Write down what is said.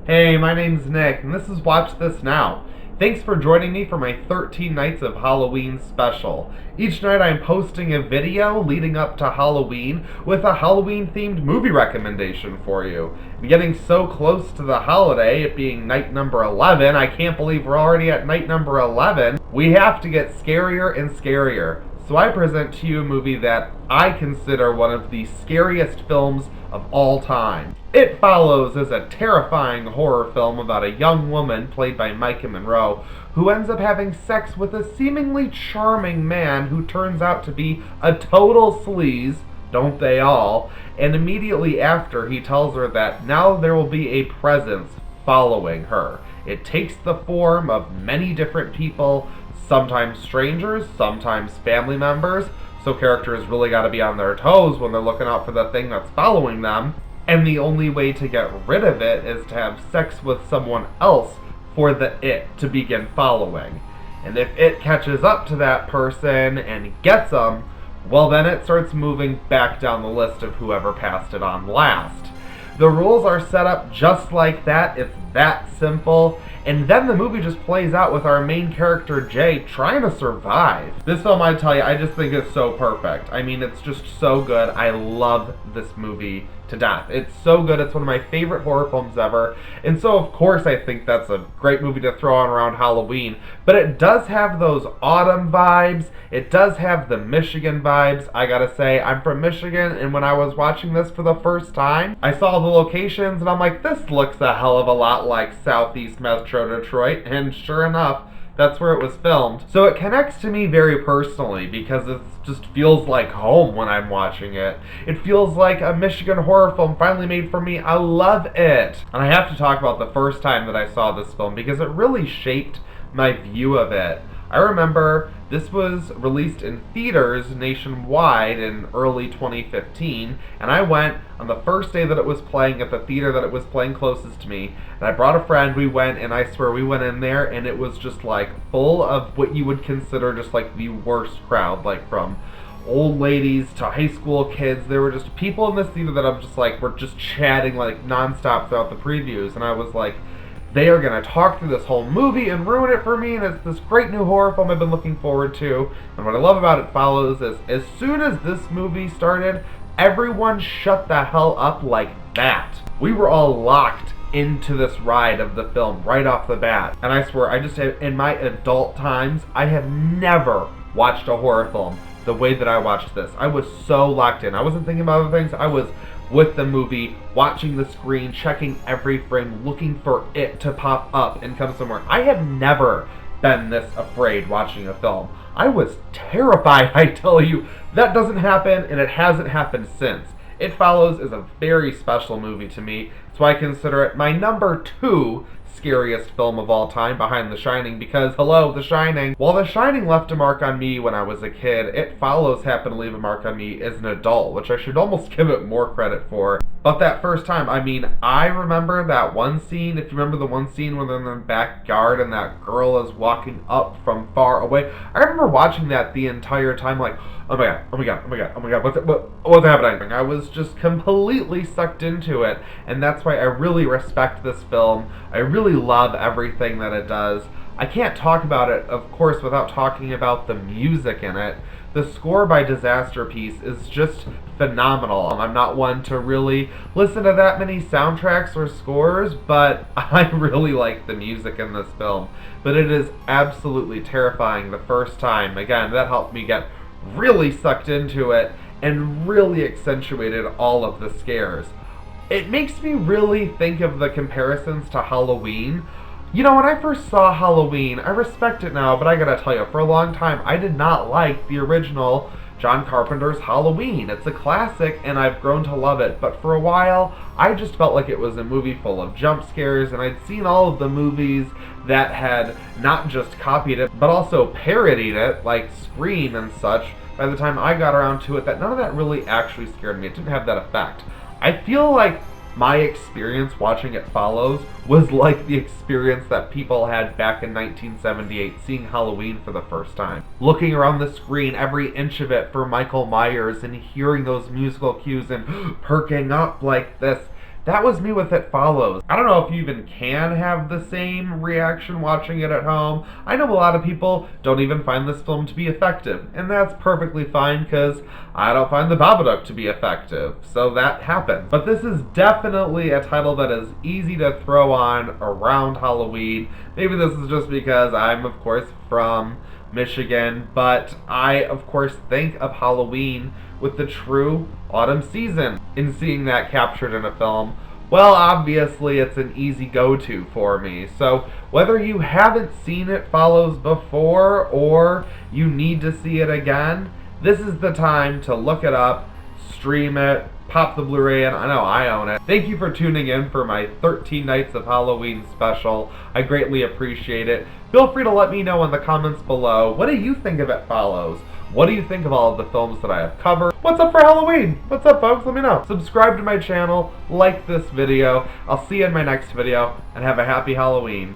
Hey, my name's Nick, and this is Watch This Now. Thanks for joining me for my 13 Nights of Halloween special. Each night I'm posting a video leading up to Halloween with a Halloween-themed movie recommendation for you. I'm getting so close to the holiday, it being night number 11, I can't believe we're already at night number 11. We have to get scarier and scarier. So I present to you a movie that I consider one of the scariest films of all time. It Follows is a terrifying horror film about a young woman, played by Micah Monroe, who ends up having sex with a seemingly charming man who turns out to be a total sleaze, don't they all? And immediately after, he tells her that now there will be a presence following her. It takes the form of many different people, sometimes strangers, sometimes family members, so characters really gotta be on their toes when they're looking out for the thing that's following them. And the only way to get rid of it is to have sex with someone else for the it to begin following. And if it catches up to that person and gets them, well then it starts moving back down the list of whoever passed it on last. The rules are set up just like that, it's that simple, and then the movie just plays out with our main character Jay trying to survive. This film, I tell you, I just think is so perfect. I mean, it's just so good. I love this movie to death. It's so good. It's one of my favorite horror films ever. And so, of course, I think that's a great movie to throw on around Halloween. But it does have those autumn vibes. It does have the Michigan vibes. I gotta say, I'm from Michigan, and when I was watching this for the first time, I saw the locations, and I'm like, this looks a hell of a lot like Southeast Metro Detroit. And sure enough, that's where it was filmed. So it connects to me very personally because it just feels like home when I'm watching it. It feels like a Michigan horror film finally made for me. I love it. And I have to talk about the first time that I saw this film because it really shaped my view of it. I remember this was released in theaters nationwide in early 2015, and I went on the first day that it was playing at the theater that it was playing closest to me, and I brought a friend, we went, and I swear we went in there, and it was just like full of what you would consider just like the worst crowd, like from old ladies to high school kids. There were just people in this theater that I'm just like, were just chatting like nonstop throughout the previews, and I was like, they are going to talk through this whole movie and ruin it for me, and it's this great new horror film I've been looking forward to. And what I love about It Follows is as soon as this movie started, everyone shut the hell up like that. We were all locked into this ride of the film right off the bat. And I swear, I just have, in my adult times, I have never watched a horror film the way that I watched this. I was so locked in. I wasn't thinking about other things. I was with the movie, watching the screen, checking every frame, looking for it to pop up and come somewhere. I have never been this afraid watching a film. I was terrified, I tell you. That doesn't happen, and it hasn't happened since. It Follows is a very special movie to me, so I consider it my number 2 scariest film of all time behind The Shining because, hello, The Shining. While The Shining left a mark on me when I was a kid, It Follows happened to leave a mark on me as an adult, which I should almost give it more credit for. But that first time, I mean, I remember that one scene, if you remember the one scene where they're in the backyard and that girl is walking up from far away. I remember watching that the entire time like, oh my god, oh my god, oh my god, oh my god, what's happening? I was just completely sucked into it, and that's why I really respect this film. I really love everything that it does. I can't talk about it, of course, without talking about the music in it. The score by Disasterpiece is just phenomenal. I'm not one to really listen to that many soundtracks or scores, but I really like the music in this film. But it is absolutely terrifying the first time. Again, that helped me get really sucked into it and really accentuated all of the scares. It makes me really think of the comparisons to Halloween. You know, when I first saw Halloween, I respect it now, but I gotta tell you, for a long time, I did not like the original John Carpenter's Halloween. It's a classic, and I've grown to love it, but for a while, I just felt like it was a movie full of jump scares, and I'd seen all of the movies that had not just copied it, but also parodied it, like Scream and such, by the time I got around to it, that none of that really actually scared me. It didn't have that effect. I feel like my experience watching It Follows was like the experience that people had back in 1978 seeing Halloween for the first time. Looking around the screen, every inch of it for Michael Myers, and hearing those musical cues and perking up like this That was me with It Follows. I don't know if you even can have the same reaction watching it at home. I know a lot of people don't even find this film to be effective, and that's perfectly fine because I don't find The Babadook to be effective, so that happened. But this is definitely a title that is easy to throw on around Halloween. Maybe this is just because I'm, of course, from Michigan, but I, of course, think of Halloween with the true autumn season. In seeing that captured in a film, well, obviously it's an easy go-to for me. So whether you haven't seen It Follows before or you need to see it again, this is the time to look it up, stream it, pop the Blu-ray in. I know I own it. Thank you for tuning in for my 13 Nights of Halloween special. I greatly appreciate it. Feel free to let me know in the comments below, what do you think of It Follows? What do you think of all of the films that I have covered? What's up for Halloween? What's up, folks? Let me know. Subscribe to my channel, like this video. I'll see you in my next video, and have a happy Halloween.